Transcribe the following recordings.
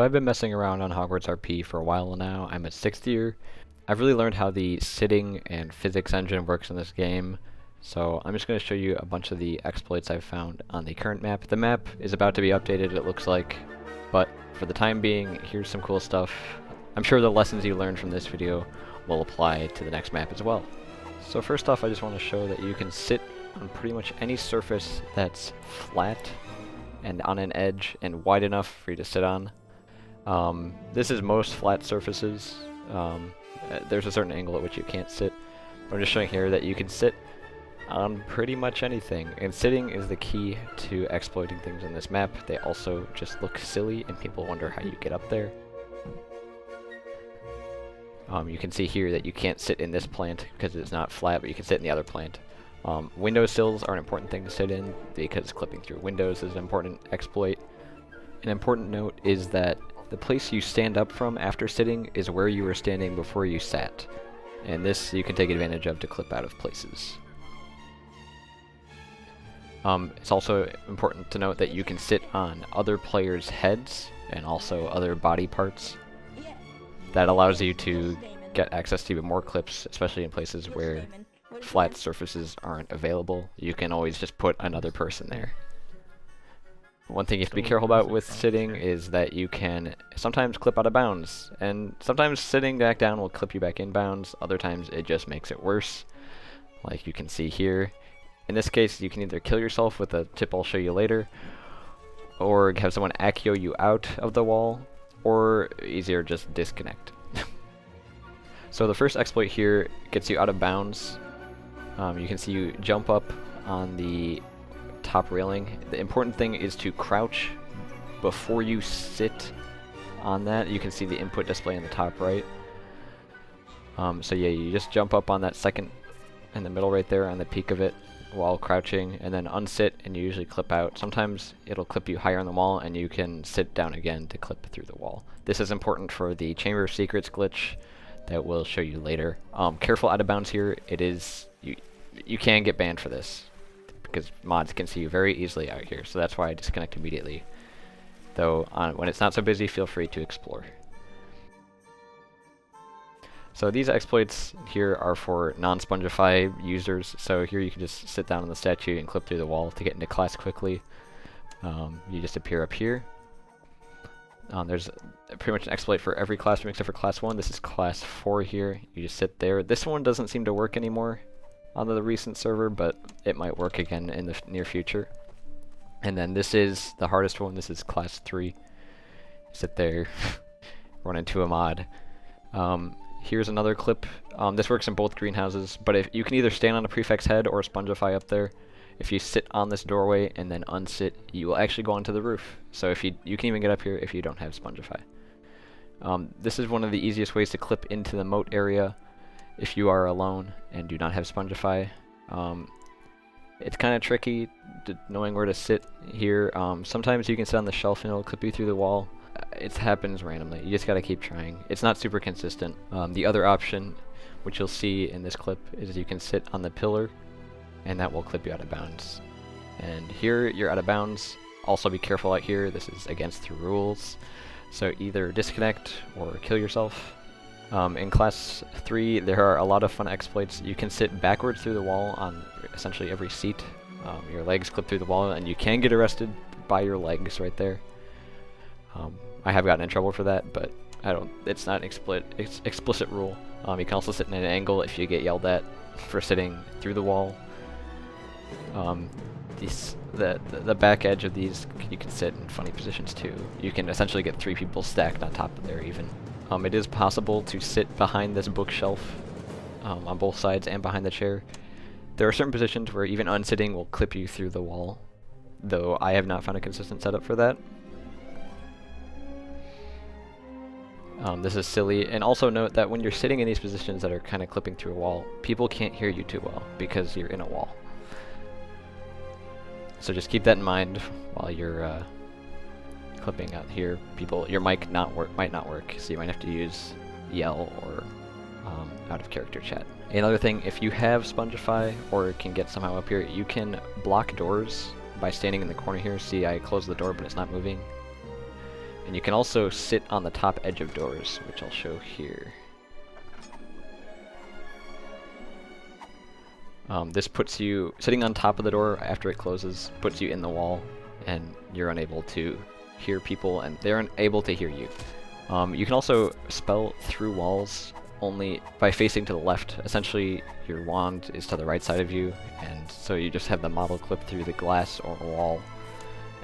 So I've been messing around on Hogwarts RP for a while now. I'm at 6th year. I've really learned how the sitting and physics engine works in this game. So I'm just going to show you a bunch of the exploits I've found on the current map. The map is about to be updated, it looks like, but for the time being, here's some cool stuff. I'm sure the lessons you learned from this video will apply to the next map as well. So first off, I just want to show that you can sit on pretty much any surface that's flat and on an edge and wide enough for you to sit on. This is most flat surfaces. There's a certain angle at which you can't sit. But I'm just showing here that you can sit on pretty much anything, and sitting is the key to exploiting things in this map. They also just look silly and people wonder how you get up there. You can see here that you can't sit in this plant because it's not flat, but you can sit in the other plant. Windowsills are an important thing to sit in because clipping through windows is an important exploit. An important note is that the place you stand up from after sitting is where you were standing before you sat, and this you can take advantage of to clip out of places. It's also important to note that you can sit on other players' heads and also other body parts. That allows you to get access to even more clips, especially in places where flat surfaces aren't available. You can always just put another person there. One thing you have to be careful about with sitting is that you can sometimes clip out of bounds, and sometimes sitting back down will clip you back in bounds, other times it just makes it worse, like you can see here. In this case, you can either kill yourself with a tip I'll show you later, or have someone accio you out of the wall, or easier, just disconnect. So the first exploit here gets you out of bounds. You can see you jump up on the top railing. The important thing is to crouch before you sit on that. You can see the input display in the top right. So yeah, you just jump up on that second in the middle right there on the peak of it while crouching, and then unsit, and you usually clip out. Sometimes it'll clip you higher on the wall and you can sit down again to clip through the wall. This is important for the Chamber of Secrets glitch that we'll show you later. Careful out of bounds here. It is you can get banned for this because mods can see you very easily out here, so that's why I disconnect immediately. Though when it's not so busy, feel free to explore. So these exploits here are for non-Spongify users, so here you can just sit down on the statue and clip through the wall to get into class quickly. You just appear up here. There's pretty much an exploit for every classroom except for class 1. This is class 4 here. You just sit there. This one doesn't seem to work anymore on the recent server, but it might work again in the near future. And then this is the hardest one. This is class 3. Sit there, run into a mod. Here's another clip. This works in both greenhouses, but if you can either stand on a prefect's head or Spongify up there. If you sit on this doorway and then unsit, you will actually go onto the roof. So if you can even get up here if you don't have Spongify. This is one of the easiest ways to clip into the moat area if you are alone and do not have Spongify. It's kind of tricky knowing where to sit here. Sometimes you can sit on the shelf and it'll clip you through the wall. It happens randomly. You just gotta keep trying. It's not super consistent. The other option, which you'll see in this clip, is you can sit on the pillar and that will clip you out of bounds. And here you're out of bounds. Also be careful out here. This is against the rules. So either disconnect or kill yourself. In class 3 there are a lot of fun exploits. You can sit backwards through the wall on essentially every seat. Your legs clip through the wall and you can get arrested by your legs right there. I have gotten in trouble for that, but it's not an explicit rule. You can also sit in an angle if you get yelled at for sitting through the wall. The back edge of these, you can sit in funny positions too. You can essentially get 3 people stacked on top of there even. It is possible to sit behind this bookshelf on both sides and behind the chair. There are certain positions where even unsitting will clip you through the wall, though I have not found a consistent setup for that. This is silly, and also note that when you're sitting in these positions that are kind of clipping through a wall, people can't hear you too well because you're in a wall. So just keep that in mind while you're clipping out here. Your mic might not work, so you might have to use yell or out of character chat. Another thing, if you have Spongify or can get somehow up here, you can block doors by standing in the corner here. See, I closed the door, but it's not moving. And you can also sit on the top edge of doors, which I'll show here. This puts you, sitting on top of the door after it closes, puts you in the wall, and you're unable to hear people, and they're unable to hear you. You can also spell through walls only by facing to the left. Essentially, your wand is to the right side of you, and so you just have the model clip through the glass or wall,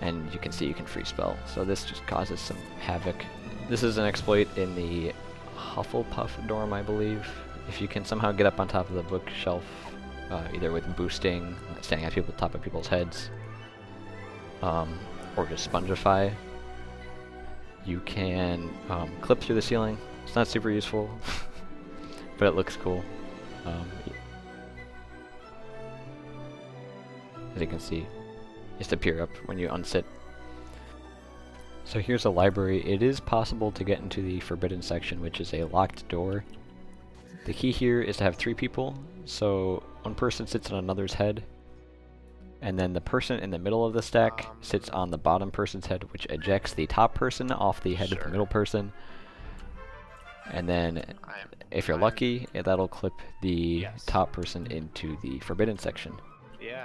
and you can see you can free spell. So this just causes some havoc. This is an exploit in the Hufflepuff dorm, I believe. If you can somehow get up on top of the bookshelf, either with boosting, standing at the top of people's heads, or just spongify, you can clip through the ceiling. It's not super useful, but it looks cool. As you can see, just appear up when you unsit. So here's a library. It is possible to get into the forbidden section, which is a locked door. The key here is to have 3 people, so one person sits on another's head, and then the person in the middle of the stack sits on the bottom person's head, which ejects the top person off the head of the middle person. And then, if you're lucky, that'll clip the top person into the forbidden section. Yeah.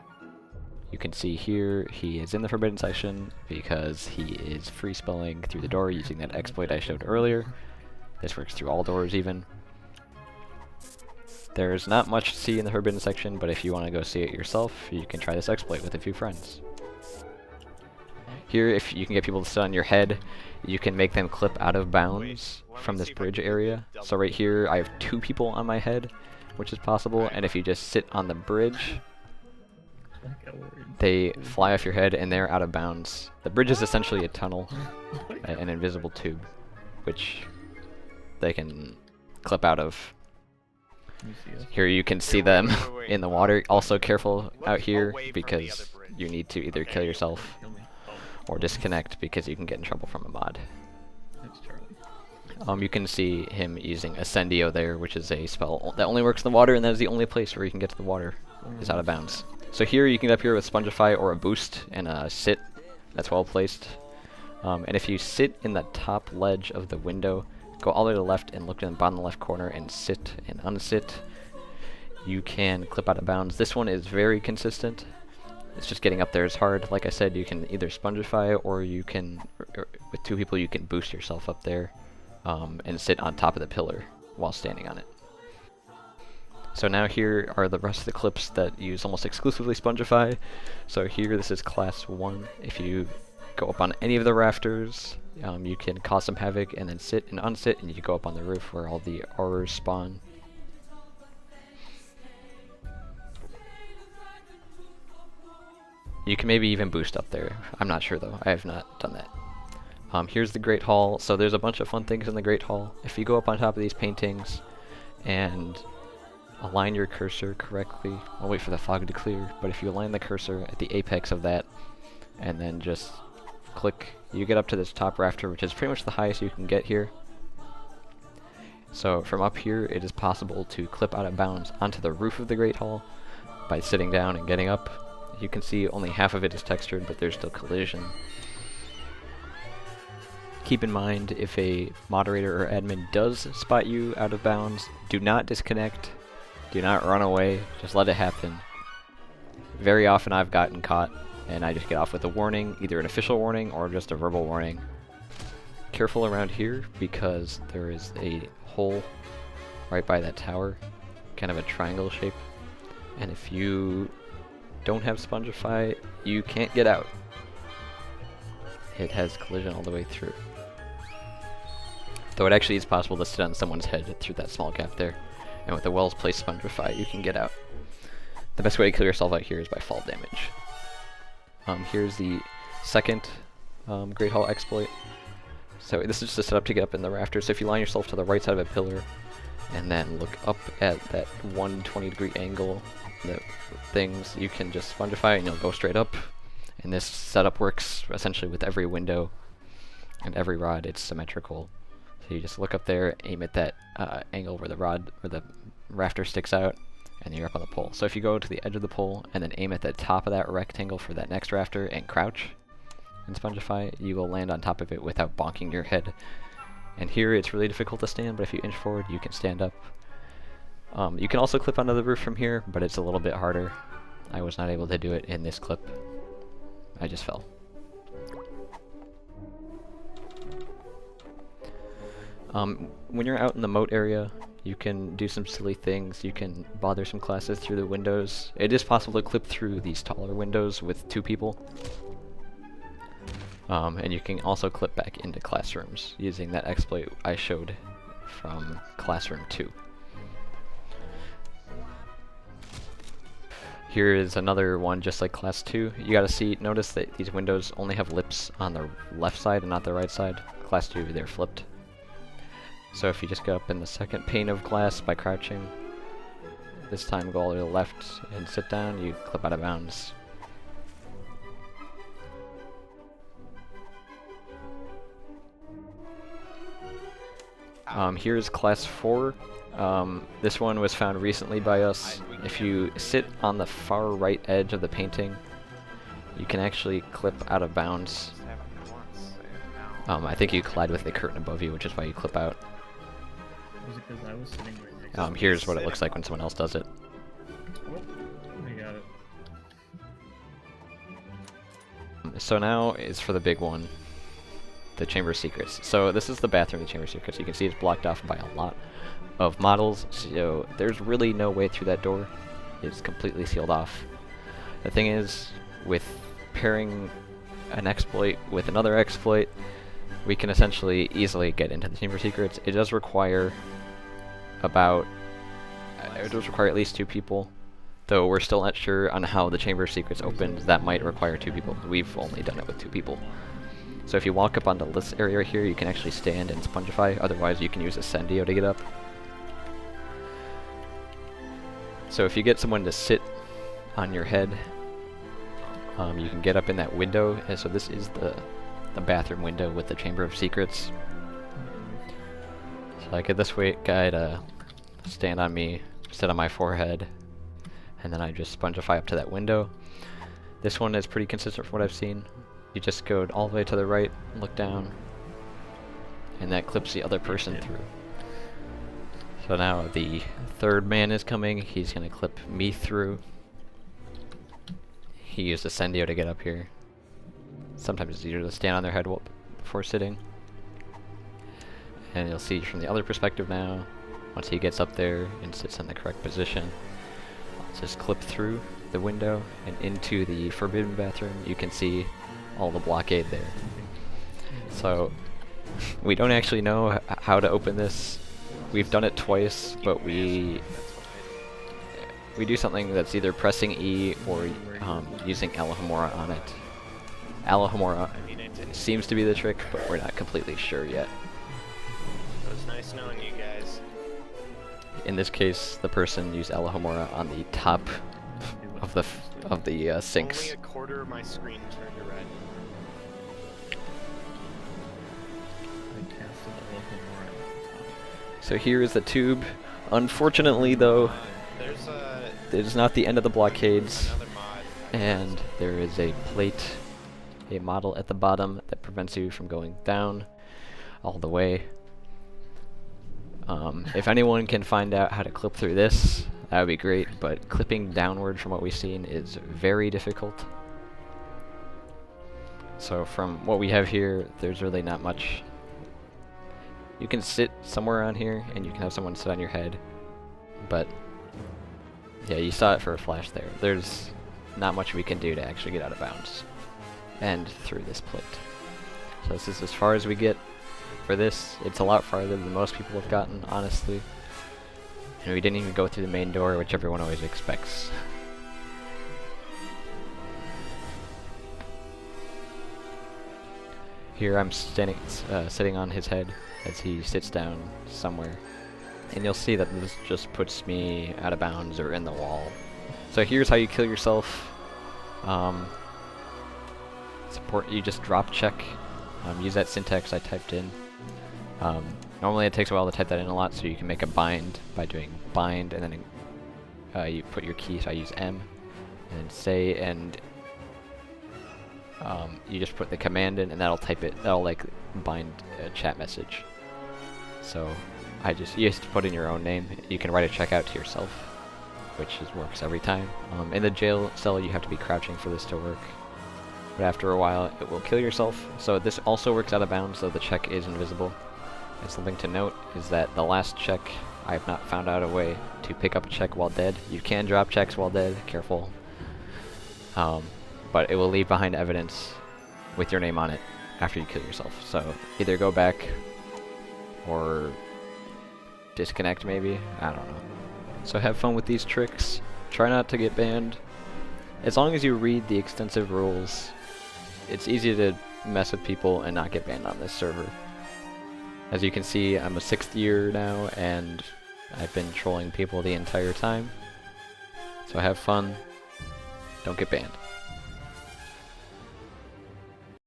You can see here, he is in the forbidden section because he is free spelling through the door using that exploit I showed earlier. This works through all doors even. There's not much to see in the forbidden section, but if you want to go see it yourself, you can try this exploit with a few friends. Here, if you can get people to sit on your head, you can make them clip out of bounds from this bridge area. So right here, I have 2 people on my head, which is possible, and if you just sit on the bridge, they fly off your head and they're out of bounds. The bridge is essentially a tunnel, an invisible tube, which they can clip out of. Here you can see them in the water. Also careful out here because you need to either kill yourself or disconnect because you can get in trouble from a mod. You can see him using Ascendio there, which is a spell that only works in the water, and that is the only place where you can get to the water is out of bounds. So here you can get up here with Spongify or a boost and a sit that's well placed. And if you sit in the top ledge of the window, go all the way to the left and look in the bottom left corner and sit and unsit, you can clip out of bounds. This one is very consistent. It's just getting up there is hard. Like I said, you can either Spongify or you can, with 2 people, you can boost yourself up there and sit on top of the pillar while standing on it. So now here are the rest of the clips that use almost exclusively Spongify. So here, this is class 1. If you go up on any of the rafters, you can cause some havoc and then sit and unsit, and you can go up on the roof where all the aurors spawn. You can maybe even boost up there. I'm not sure though, I have not done that. Here's the Great Hall. So there's a bunch of fun things in the Great Hall. If you go up on top of these paintings and align your cursor correctly, I'll wait for the fog to clear, but if you align the cursor at the apex of that and then just click, you get up to this top rafter, which is pretty much the highest you can get here. So from up here, it is possible to clip out of bounds onto the roof of the Great Hall by sitting down and getting up. You can see only half of it is textured, but there's still collision. Keep in mind, if a moderator or admin does spot you out of bounds, do not disconnect, do not run away, just let it happen. Very often I've gotten caught, and I just get off with a warning, either an official warning or just a verbal warning. Careful around here, because there is a hole right by that tower, kind of a triangle shape, and if you don't have Spongify, you can't get out. It has collision all the way through. Though it actually is possible to sit on someone's head through that small gap there, and with a well-placed Spongify, you can get out. The best way to kill yourself out here is by fall damage. Here's the second Great Hall exploit. So this is just a setup to get up in the rafters. So if you line yourself to the right side of a pillar, and then look up at that 120-degree angle, the things, you can just Spongify and you'll go straight up. And this setup works essentially with every window and every rod. It's symmetrical. So you just look up there, aim at that angle where the rafter sticks out, and you're up on the pole. So if you go to the edge of the pole and then aim at the top of that rectangle for that next rafter and crouch, in Spongify, you will land on top of it without bonking your head. And here it's really difficult to stand, but if you inch forward, you can stand up. You can also clip onto the roof from here, but it's a little bit harder. I was not able to do it in this clip. I just fell. When you're out in the moat area, you can do some silly things. You can bother some classes through the windows. It is possible to clip through these taller windows with 2 people. And you can also clip back into classrooms using that exploit I showed from Classroom 2. Here is another one just like Class 2. You gotta notice that these windows only have lips on the left side and not the right side. Class 2, they're flipped. So if you just go up in the second pane of glass by crouching, this time go all the way to the left and sit down, you clip out of bounds. Here's Class 4. This one was found recently by us. If you sit on the far right edge of the painting, you can actually clip out of bounds. I think you collide with the curtain above you, which is why you clip out. Was it 'cause I was sitting right next to Here's what it looks like when someone else does it. Oh, I got it. So now is for the big one, the Chamber of Secrets. So this is the bathroom of the Chamber of Secrets. You can see it's blocked off by a lot of models, so there's really no way through that door. It's completely sealed off. The thing is, with pairing an exploit with another exploit, we can essentially easily get into the Chamber of Secrets. It does require at least 2 people, though we're still not sure on how the Chamber of Secrets opens. That might require 2 people. We've only done it with 2 people. So if you walk up onto this area right here, you can actually stand and Spongify. Otherwise, you can use Ascendio to get up. So if you get someone to sit on your head, you can get up in that window. And so this is the bathroom window with the Chamber of Secrets. So I get this guy to stand on me, sit on my forehead, and then I just Spongify up to that window. This one is pretty consistent from what I've seen. You just go all the way to the right, look down, and that clips the other person through. So now the third man is coming. He's going to clip me through. He used Ascendio to get up here. Sometimes it's easier to stand on their head before sitting. And you'll see from the other perspective now, once he gets up there and sits in the correct position, I'll just clip through the window and into the forbidden bathroom. You can see all the blockade there. So we don't actually know how to open this. We've done it twice, but we do something that's either pressing E or using Alohomora on it. Alohomora seems to be the trick, but we're not completely sure yet. It was nice knowing you guys. In this case, the person used Alohomora on the top of the sinks. Only a quarter of my screen turned to red. I casted a local more at the top. So here is the tube. Unfortunately, though, there's not the end of the blockades, and there is a plate, a model at the bottom that prevents you from going down all the way. If anyone can find out how to clip through this, that would be great, but clipping downward from what we've seen is very difficult. So from what we have here, there's really not much. You can sit somewhere on here, and you can have someone sit on your head, but yeah, you saw it for a flash there. There's not much we can do to actually get out of bounds and through this plate. So this is as far as we get for this. It's a lot farther than most people have gotten, honestly. And we didn't even go through the main door, which everyone always expects. Here I'm sitting on his head as he sits down somewhere. And you'll see that this just puts me out of bounds or in the wall. So here's how you kill yourself. You just drop check. Use that syntax I typed in. Normally it takes a while to type that in a lot, so you can make a bind by doing bind, and then you put your key, so I use M, and say, and you just put the command in, and that'll type it. That'll like bind a chat message. So you just put in your own name. You can write a check out to yourself, which works every time. In the jail cell, you have to be crouching for this to work. But after a while, it will kill yourself. So this also works out of bounds, so the check is invisible. And something to note is that the last check, I have not found out a way to pick up a check while dead. You can drop checks while dead, careful. But it will leave behind evidence with your name on it after you kill yourself. So either go back or disconnect maybe, I don't know. So have fun with these tricks. Try not to get banned. As long as you read the extensive rules, it's easy to mess with people and not get banned on this server. As you can see, I'm a 6th year now, and I've been trolling people the entire time. So have fun. Don't get banned.